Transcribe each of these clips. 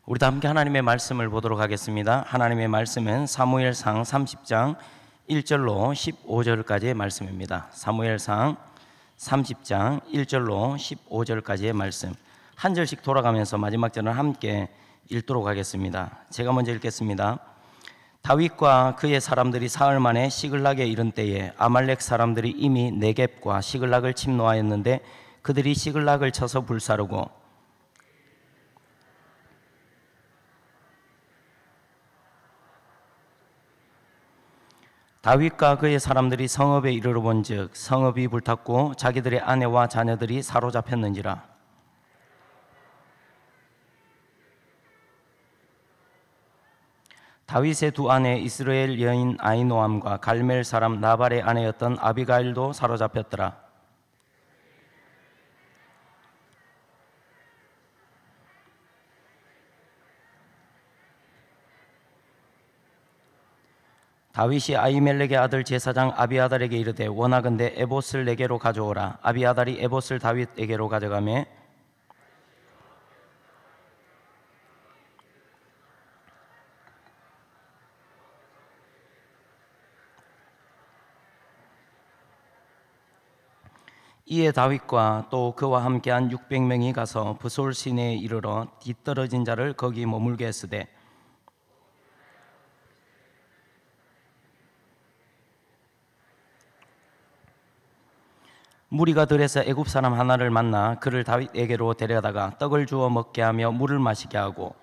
우리 다 함께 하나님의 말씀을 보도록 하겠습니다. 하나님의 말씀은 사무엘상 30장 1절로 15절까지의 말씀입니다. 사무엘상 30장 1절로 15절까지의 말씀, 한 절씩 돌아가면서 마지막 절을 함께 읽도록 하겠습니다. 제가 먼저 읽겠습니다. 다윗과 그의 사람들이 사흘 만에 시글락에 이른 때에 아말렉 사람들이 이미 네겝과 시글락을 침노하였는데 그들이 시글락을 쳐서 불사르고 다윗과 그의 사람들이 성읍에 이르러 본즉 성읍이 불탔고 자기들의 아내와 자녀들이 사로잡혔는지라. 다윗의 두 아내 이스라엘 여인 아히노암과 갈멜 사람 나발의 아내였던 아비가일도 사로잡혔더라. 다윗이 아히멜렉의 아들 제사장 아비아달에게 이르되 원하건대 에봇을 내게로 가져오라. 아비아달이 에봇을 다윗에게로 가져가매 이에 다윗과 또 그와 함께한 600명이 가서 브솔 시내에 이르러 뒤떨어진 자를 거기 머물게 했으되 무리가 들에서 애굽 사람 하나를 만나 그를 다윗에게로 데려다가 떡을 주어 먹게 하며 물을 마시게 하고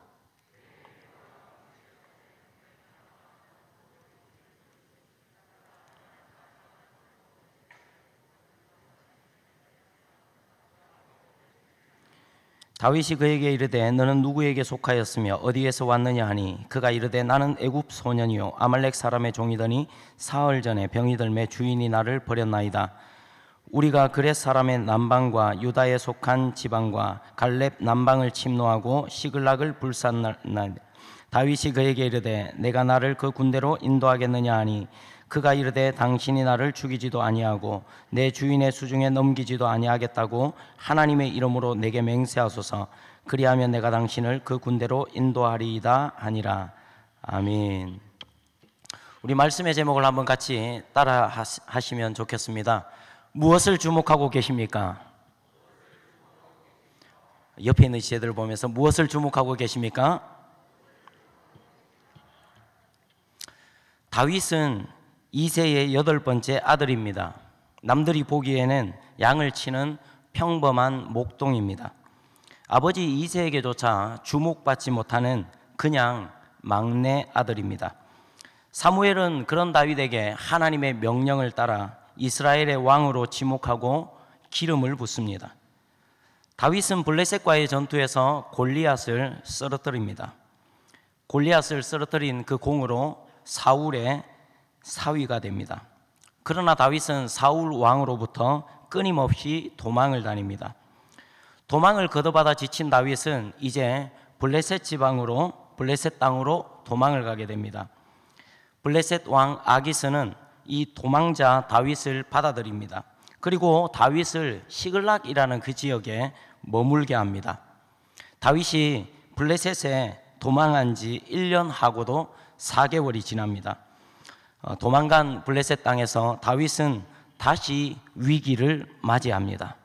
다윗이 그에게 이르되 너는 누구에게 속하였으며 어디에서 왔느냐 하니 그가 이르되 나는 애굽 소년이요 아말렉 사람의 종이더니 사흘 전에 병이 들매 주인이 나를 버렸나이다. 우리가 그렛 사람의 남방과 유다에 속한 지방과 갈렙 남방을 침노하고 시글락을 불살날나이다. 다윗이 그에게 이르되 내가 나를 그 군대로 인도하겠느냐 하니 그가 이르되 당신이 나를 죽이지도 아니하고 내 주인의 수중에 넘기지도 아니하겠다고 하나님의 이름으로 내게 맹세하소서. 그리하면 내가 당신을 그 군대로 인도하리이다 하니라. 아멘. 우리 말씀의 제목을 한번 같이 따라 하시면 좋겠습니다. 무엇을 주목하고 계십니까? 옆에 있는 지체들을 보면서 무엇을 주목하고 계십니까? 다윗은 이새의 8번째 아들입니다. 남들이 보기에는 양을 치는 평범한 목동입니다. 아버지 이새에게조차 주목받지 못하는 그냥 막내 아들입니다. 사무엘은 그런 다윗에게 하나님의 명령을 따라 이스라엘의 왕으로 지목하고 기름을 붓습니다. 다윗은 블레셋과의 전투에서 골리앗을 쓰러뜨립니다. 골리앗을 쓰러뜨린 그 공으로 사울의 사위가 됩니다. 그러나 다윗은 사울 왕으로부터 끊임없이 도망을 다닙니다. 도망을 거둬받아 지친 다윗은 이제 블레셋 땅으로 도망을 가게 됩니다. 블레셋 왕 아기스는 이 도망자 다윗을 받아들입니다. 그리고 다윗을 시글락이라는 그 지역에 머물게 합니다. 다윗이 블레셋에 도망한 지 1년 하고도 4개월이 지납니다. 도망간 블레셋 땅에서 다윗은 다시 위기를 맞이합니다.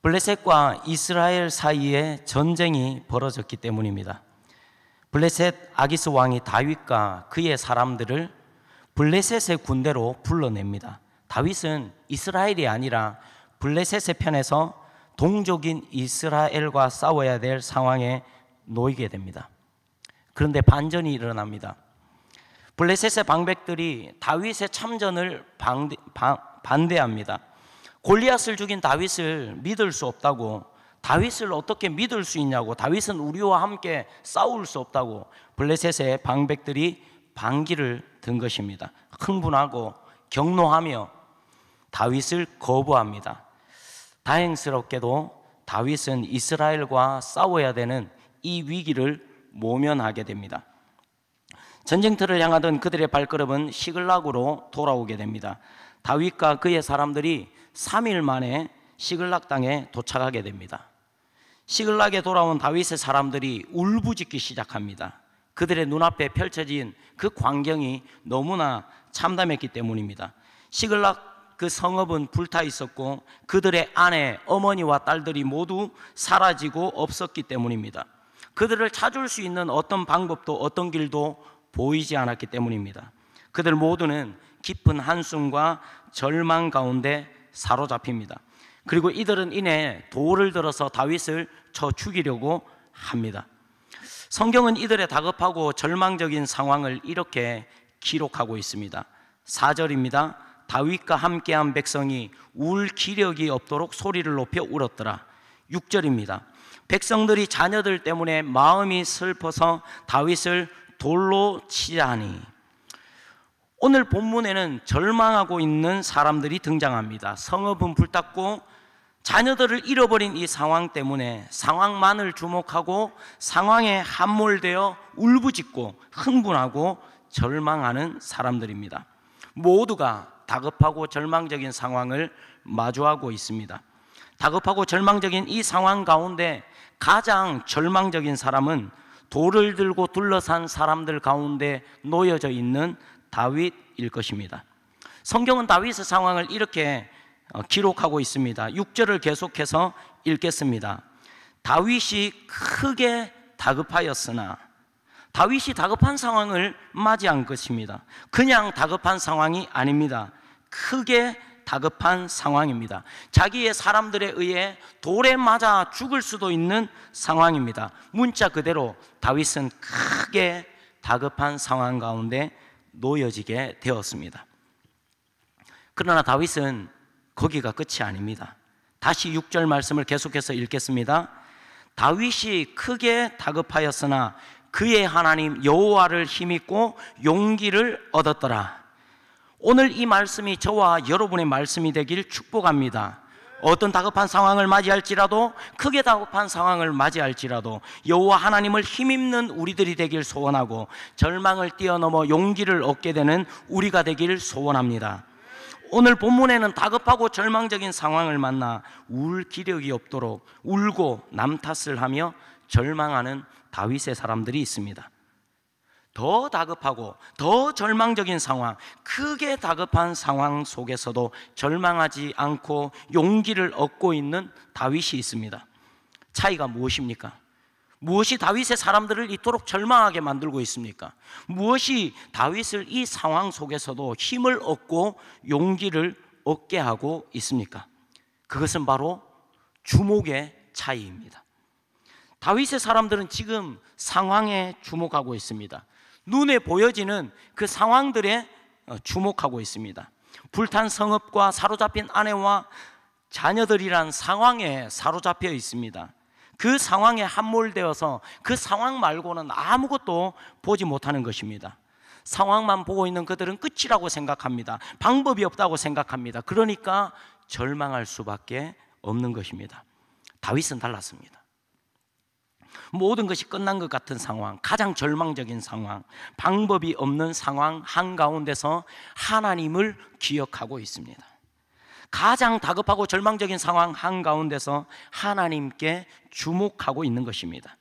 블레셋과 이스라엘 사이에 전쟁이 벌어졌기 때문입니다. 블레셋 아기스 왕이 다윗과 그의 사람들을 블레셋의 군대로 불러냅니다. 다윗은 이스라엘이 아니라 블레셋의 편에서 동족인 이스라엘과 싸워야 될 상황에 놓이게 됩니다. 그런데 반전이 일어납니다. 블레셋의 방백들이 다윗의 참전을 반대합니다. 골리앗을 죽인 다윗을 믿을 수 없다고, 다윗을 어떻게 믿을 수 있냐고, 다윗은 우리와 함께 싸울 수 없다고 블레셋의 방백들이 반기를 든 것입니다. 흥분하고 격노하며 다윗을 거부합니다. 다행스럽게도 다윗은 이스라엘과 싸워야 되는 이 위기를 모면하게 됩니다. 전쟁터를 향하던 그들의 발걸음은 시글락으로 돌아오게 됩니다. 다윗과 그의 사람들이 3일 만에 시글락 땅에 도착하게 됩니다. 시글락에 돌아온 다윗의 사람들이 울부짖기 시작합니다. 그들의 눈앞에 펼쳐진 그 광경이 너무나 참담했기 때문입니다. 시글락 그 성읍은 불타 있었고 그들의 아내, 어머니와 딸들이 모두 사라지고 없었기 때문입니다. 그들을 찾을 수 있는 어떤 방법도 어떤 길도 보이지 않았기 때문입니다. 그들 모두는 깊은 한숨과 절망 가운데 사로잡힙니다. 그리고 이들은 이내 돌을 들어서 다윗을 쳐 죽이려고 합니다. 성경은 이들의 다급하고 절망적인 상황을 이렇게 기록하고 있습니다. 4절입니다. 다윗과 함께한 백성이 울 기력이 없도록 소리를 높여 울었더라. 6절입니다. 백성들이 자녀들 때문에 마음이 슬퍼서 다윗을 돌로 치자니. 오늘 본문에는 절망하고 있는 사람들이 등장합니다. 성읍은 불탔고 자녀들을 잃어버린 이 상황 때문에 상황만을 주목하고 상황에 함몰되어 울부짖고 흥분하고 절망하는 사람들입니다. 모두가 다급하고 절망적인 상황을 마주하고 있습니다. 다급하고 절망적인 이 상황 가운데 가장 절망적인 사람은 돌을 들고 둘러싼 사람들 가운데 놓여져 있는 다윗일 것입니다. 성경은 다윗의 상황을 이렇게 기록하고 있습니다. 6절을 계속해서 읽겠습니다. 다윗이 크게 다급하였으나, 다윗이 다급한 상황을 맞이한 것입니다. 그냥 다급한 상황이 아닙니다. 크게 다급한 상황입니다. 자기의 사람들에 의해 돌에 맞아 죽을 수도 있는 상황입니다. 문자 그대로 다윗은 크게 다급한 상황 가운데 놓여지게 되었습니다. 그러나 다윗은 거기가 끝이 아닙니다. 다시 6절 말씀을 계속해서 읽겠습니다. 다윗이 크게 다급하였으나 그의 하나님 여호와를 힘입고 용기를 얻었더라. 오늘 이 말씀이 저와 여러분의 말씀이 되길 축복합니다. 어떤 다급한 상황을 맞이할지라도, 크게 다급한 상황을 맞이할지라도 여호와 하나님을 힘입는 우리들이 되길 소원하고 절망을 뛰어넘어 용기를 얻게 되는 우리가 되길 소원합니다. 오늘 본문에는 다급하고 절망적인 상황을 만나 울 기력이 없도록 울고 남 탓을 하며 절망하는 다윗의 사람들이 있습니다. 더 다급하고 더 절망적인 상황, 크게 다급한 상황 속에서도 절망하지 않고 용기를 얻고 있는 다윗이 있습니다. 차이가 무엇입니까? 무엇이 다윗의 사람들을 이토록 절망하게 만들고 있습니까? 무엇이 다윗을 이 상황 속에서도 힘을 얻고 용기를 얻게 하고 있습니까? 그것은 바로 주목의 차이입니다. 다윗의 사람들은 지금 상황에 주목하고 있습니다. 눈에 보여지는 그 상황들에 주목하고 있습니다. 불탄 성읍과 사로잡힌 아내와 자녀들이란 상황에 사로잡혀 있습니다. 그 상황에 함몰되어서 그 상황 말고는 아무것도 보지 못하는 것입니다. 상황만 보고 있는 그들은 끝이라고 생각합니다. 방법이 없다고 생각합니다. 그러니까 절망할 수밖에 없는 것입니다. 다윗은 달랐습니다. 모든 것이 끝난 것 같은 상황, 가장 절망적인 상황, 방법이 없는 상황 한가운데서 하나님을 기억하고 있습니다. 가장 다급하고 절망적인 상황 한가운데서 하나님께 주목하고 있는 것입니다.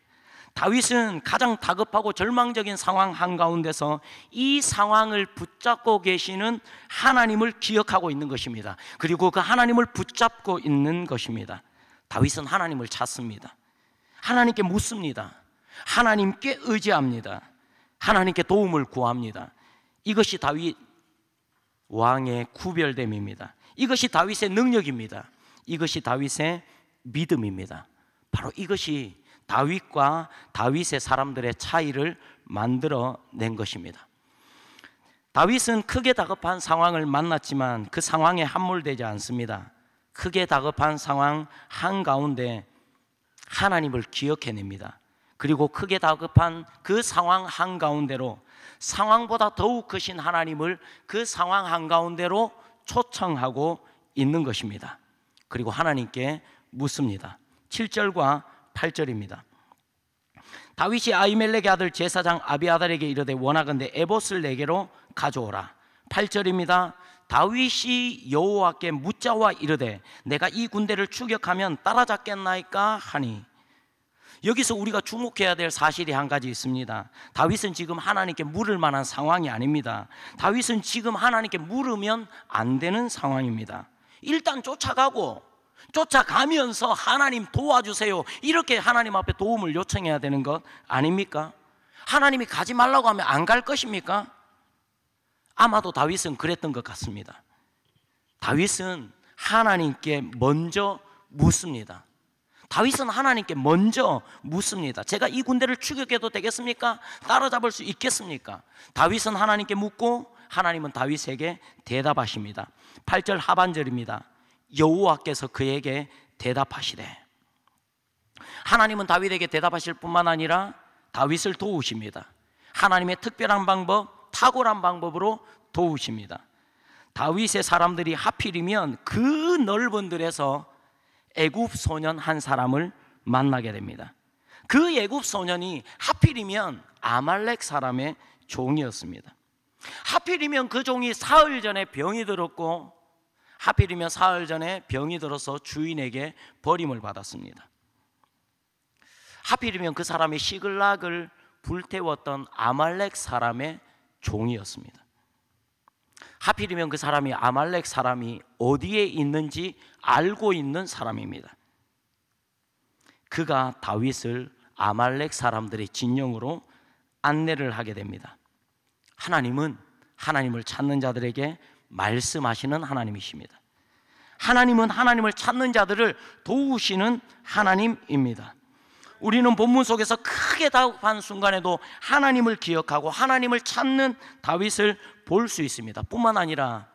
다윗은 가장 다급하고 절망적인 상황 한가운데서 이 상황을 붙잡고 계시는 하나님을 기억하고 있는 것입니다. 그리고 그 하나님을 붙잡고 있는 것입니다. 다윗은 하나님을 찾습니다. 하나님께 묻습니다. 하나님께 의지합니다. 하나님께 도움을 구합니다. 이것이 다윗 왕의 구별됨입니다. 이것이 다윗의 능력입니다. 이것이 다윗의 믿음입니다. 바로 이것이 다윗과 다윗의 사람들의 차이를 만들어낸 것입니다. 다윗은 크게 다급한 상황을 만났지만 그 상황에 함몰되지 않습니다. 크게 다급한 상황 한가운데 하나님을 기억해냅니다. 그리고 크게 다급한 그 상황 한가운데로 상황보다 더욱 크신 하나님을 그 상황 한가운데로 초청하고 있는 것입니다. 그리고 하나님께 묻습니다. 7절과 8절입니다. 다윗이 아히멜렉의 아들 제사장 아비아달에게 이르되 원하건대 에봇을 내게로 가져오라. 8절입니다. 다윗이 여호와께 묻자와 이르되 내가 이 군대를 추격하면 따라잡겠나이까 하니. 여기서 우리가 주목해야 될 사실이 한 가지 있습니다. 다윗은 지금 하나님께 물을 만한 상황이 아닙니다. 다윗은 지금 하나님께 물으면 안 되는 상황입니다. 일단 쫓아가면서 하나님 도와주세요, 이렇게 하나님 앞에 도움을 요청해야 되는 것 아닙니까? 하나님이 가지 말라고 하면 안 갈 것입니까? 아마도 다윗은 그랬던 것 같습니다. 다윗은 하나님께 먼저 묻습니다. 다윗은 하나님께 먼저 묻습니다. 제가 이 군대를 추격해도 되겠습니까? 따라잡을 수 있겠습니까? 다윗은 하나님께 묻고 하나님은 다윗에게 대답하십니다. 8절 하반절입니다. 여호와께서 그에게 대답하시되, 하나님은 다윗에게 대답하실 뿐만 아니라 다윗을 도우십니다. 하나님의 특별한 방법, 탁월한 방법으로 도우십니다. 다윗의 사람들이 하필이면 그 넓은 들에서 애굽 소년 한 사람을 만나게 됩니다. 그 애굽 소년이 하필이면 아말렉 사람의 종이었습니다. 하필이면 그 종이 사흘 전에 병이 들었고, 하필이면 사흘 전에 병이 들어서 주인에게 버림을 받았습니다. 하필이면 그 사람이 시글락을 불태웠던 아말렉 사람의 종이었습니다. 하필이면 그 사람이 아말렉 사람이 어디에 있는지 알고 있는 사람입니다. 그가 다윗을 아말렉 사람들의 진영으로 안내를 하게 됩니다. 하나님은 하나님을 찾는 자들에게 말씀하시는 하나님이십니다. 하나님은 하나님을 찾는 자들을 도우시는 하나님입니다. 우리는 본문 속에서 크게 답한 순간에도 하나님을 기억하고 하나님을 찾는 다윗을 볼 수 있습니다. 뿐만 아니라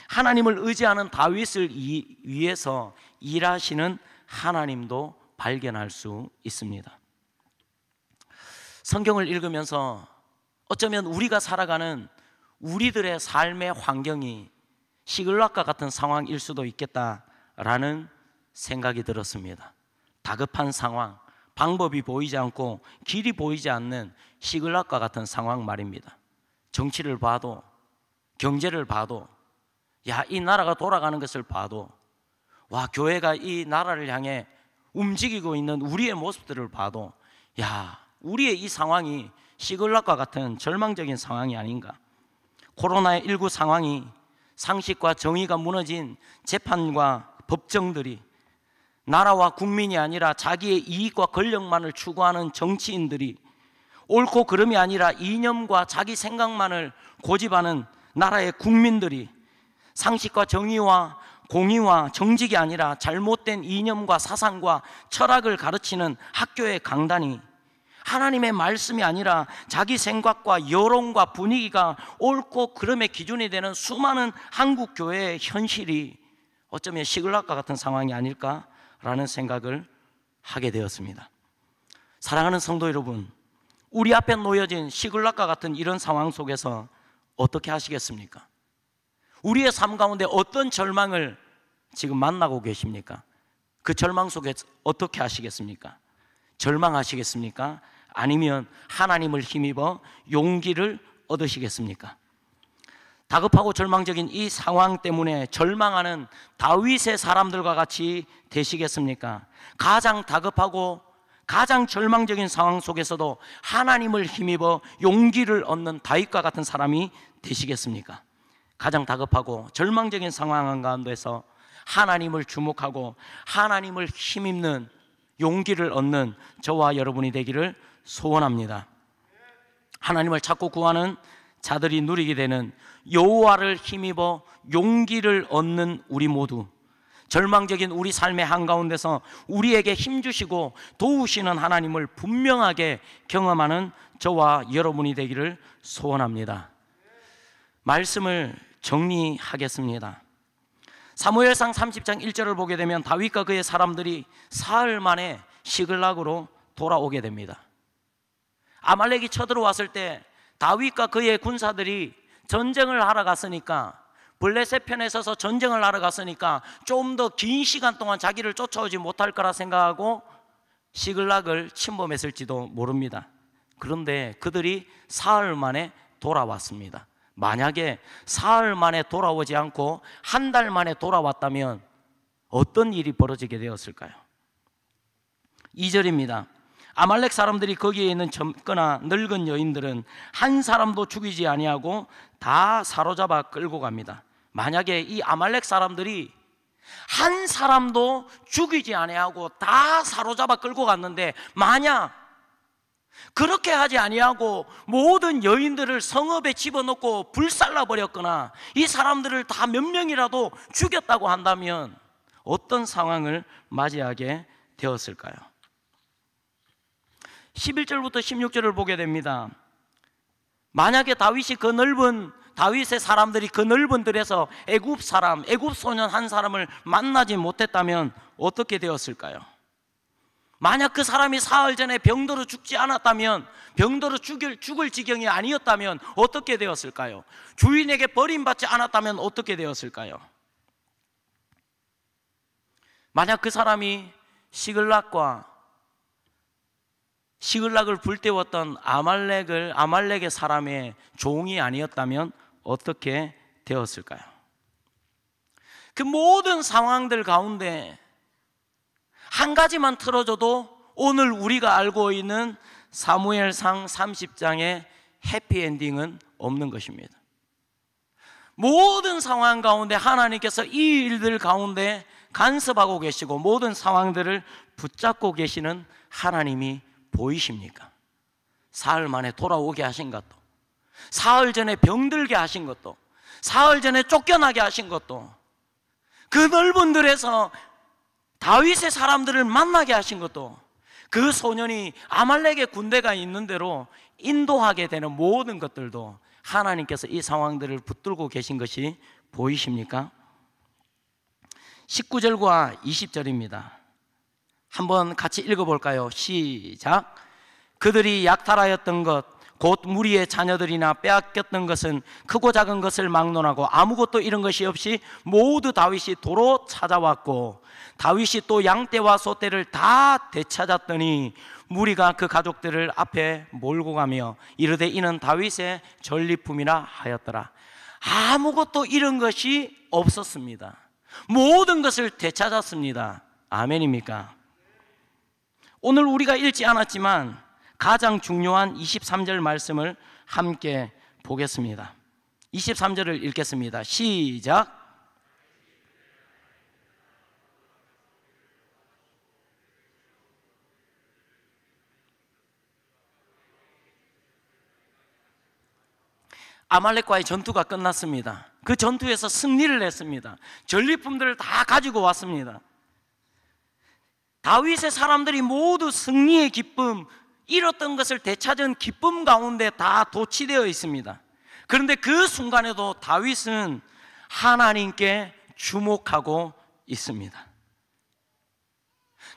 하나님을 의지하는 다윗을 위해서 일하시는 하나님도 발견할 수 있습니다. 성경을 읽으면서 어쩌면 우리가 살아가는 우리들의 삶의 환경이 시글락과 같은 상황일 수도 있겠다라는 생각이 들었습니다. 다급한 상황, 방법이 보이지 않고 길이 보이지 않는 시글락과 같은 상황 말입니다. 정치를 봐도, 경제를 봐도, 이 나라가 돌아가는 것을 봐도, 교회가 이 나라를 향해 움직이고 있는 우리의 모습들을 봐도, 우리의 이 상황이 시글락과 같은 절망적인 상황이 아닌가. 코로나19 상황이, 상식과 정의가 무너진 재판과 법정들이, 나라와 국민이 아니라 자기의 이익과 권력만을 추구하는 정치인들이, 옳고 그름이 아니라 이념과 자기 생각만을 고집하는 나라의 국민들이, 상식과 정의와 공의와 정직이 아니라 잘못된 이념과 사상과 철학을 가르치는 학교의 강단이, 하나님의 말씀이 아니라 자기 생각과 여론과 분위기가 옳고 그름의 기준이 되는 수많은 한국 교회의 현실이 어쩌면 시글락과 같은 상황이 아닐까라는 생각을 하게 되었습니다. 사랑하는 성도 여러분, 우리 앞에 놓여진 시글락과 같은 이런 상황 속에서 어떻게 하시겠습니까? 우리의 삶 가운데 어떤 절망을 지금 만나고 계십니까? 그 절망 속에서 어떻게 하시겠습니까? 절망하시겠습니까? 아니면 하나님을 힘입어 용기를 얻으시겠습니까? 다급하고 절망적인 이 상황 때문에 절망하는 다윗의 사람들과 같이 되시겠습니까? 가장 다급하고 가장 절망적인 상황 속에서도 하나님을 힘입어 용기를 얻는 다윗과 같은 사람이 되시겠습니까? 가장 다급하고 절망적인 상황 가운데서 하나님을 주목하고 하나님을 힘입는 용기를 얻는 저와 여러분이 되기를 소원합니다. 하나님을 찾고 구하는 자들이 누리게 되는 여호와를 힘입어 용기를 얻는 우리 모두, 절망적인 우리 삶의 한가운데서 우리에게 힘주시고 도우시는 하나님을 분명하게 경험하는 저와 여러분이 되기를 소원합니다. 말씀을 정리하겠습니다. 사무엘상 30장 1절을 보게 되면 다윗과 그의 사람들이 사흘 만에 시글락으로 돌아오게 됩니다. 아말렉이 쳐들어왔을 때 다윗과 그의 군사들이 전쟁을 하러 갔으니까, 블레셋 편에 서서 전쟁을 하러 갔으니까 좀 더 긴 시간 동안 자기를 쫓아오지 못할 거라 생각하고 시글락을 침범했을지도 모릅니다. 그런데 그들이 사흘 만에 돌아왔습니다. 만약에 사흘 만에 돌아오지 않고 한 달 만에 돌아왔다면 어떤 일이 벌어지게 되었을까요? 2절입니다. 아말렉 사람들이 거기에 있는 젊거나 늙은 여인들은 한 사람도 죽이지 아니하고 다 사로잡아 끌고 갑니다. 만약에 이 아말렉 사람들이 한 사람도 죽이지 아니하고 다 사로잡아 끌고 갔는데, 만약 그렇게 하지 아니하고 모든 여인들을 성읍에 집어넣고 불살라 버렸거나 이 사람들을 다 몇 명이라도 죽였다고 한다면 어떤 상황을 맞이하게 되었을까요? 11절부터 16절을 보게 됩니다. 만약에 다윗의 사람들이 그 넓은 들에서 애굽 소년 한 사람을 만나지 못했다면 어떻게 되었을까요? 만약 그 사람이 사흘 전에 병들어 죽지 않았다면, 병들어 죽을 지경이 아니었다면 어떻게 되었을까요? 주인에게 버림받지 않았다면 어떻게 되었을까요? 만약 그 사람이 시글락을 불태웠던 아말렉의 사람의 종이 아니었다면 어떻게 되었을까요? 그 모든 상황들 가운데 한 가지만 틀어줘도 오늘 우리가 알고 있는 사무엘상 30장의 해피엔딩은 없는 것입니다. 모든 상황 가운데 하나님께서 이 일들 가운데 간섭하고 계시고 모든 상황들을 붙잡고 계시는 하나님이 보이십니까? 사흘 만에 돌아오게 하신 것도, 사흘 전에 병들게 하신 것도, 사흘 전에 쫓겨나게 하신 것도, 그 넓은 들에서 다윗의 사람들을 만나게 하신 것도, 그 소년이 아말렉의 군대가 있는 대로 인도하게 되는 모든 것들도 하나님께서 이 상황들을 붙들고 계신 것이 보이십니까? 19절과 20절입니다. 한번 같이 읽어볼까요? 시작. 그들이 약탈하였던 것, 곧 무리의 자녀들이나 빼앗겼던 것은 크고 작은 것을 막론하고 아무것도 잃은 것이 없이 모두 다윗이 도로 찾아왔고, 다윗이 또 양떼와 소떼를 다 되찾았더니 무리가 그 가족들을 앞에 몰고 가며 이르되 이는 다윗의 전리품이라 하였더라. 아무것도 잃은 것이 없었습니다. 모든 것을 되찾았습니다. 아멘입니까? 오늘 우리가 읽지 않았지만 가장 중요한 23절 말씀을 함께 보겠습니다. 23절을 읽겠습니다. 시작. 아말렉과의 전투가 끝났습니다. 그 전투에서 승리를 했습니다. 전리품들을 다 가지고 왔습니다. 다윗의 사람들이 모두 승리의 기쁨, 잃었던 것을 되찾은 기쁨 가운데 다 도취되어 있습니다. 그런데 그 순간에도 다윗은 하나님께 주목하고 있습니다.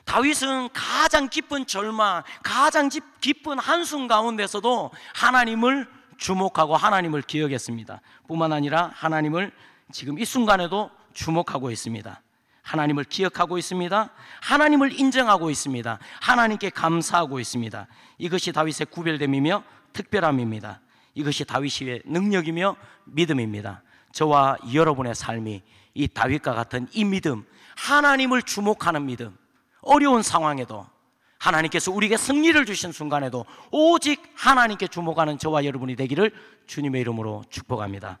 다윗은 가장 깊은 절망, 가장 깊은 한숨 가운데서도 하나님을 주목하고 하나님을 기억했습니다. 뿐만 아니라 하나님을 지금 이 순간에도 주목하고 있습니다. 하나님을 기억하고 있습니다. 하나님을 인정하고 있습니다. 하나님께 감사하고 있습니다. 이것이 다윗의 구별됨이며 특별함입니다. 이것이 다윗의 능력이며 믿음입니다. 저와 여러분의 삶이 이 다윗과 같은 이 믿음, 하나님을 주목하는 믿음, 어려운 상황에도 하나님께서 우리에게 승리를 주신 순간에도 오직 하나님께 주목하는 저와 여러분이 되기를 주님의 이름으로 축복합니다.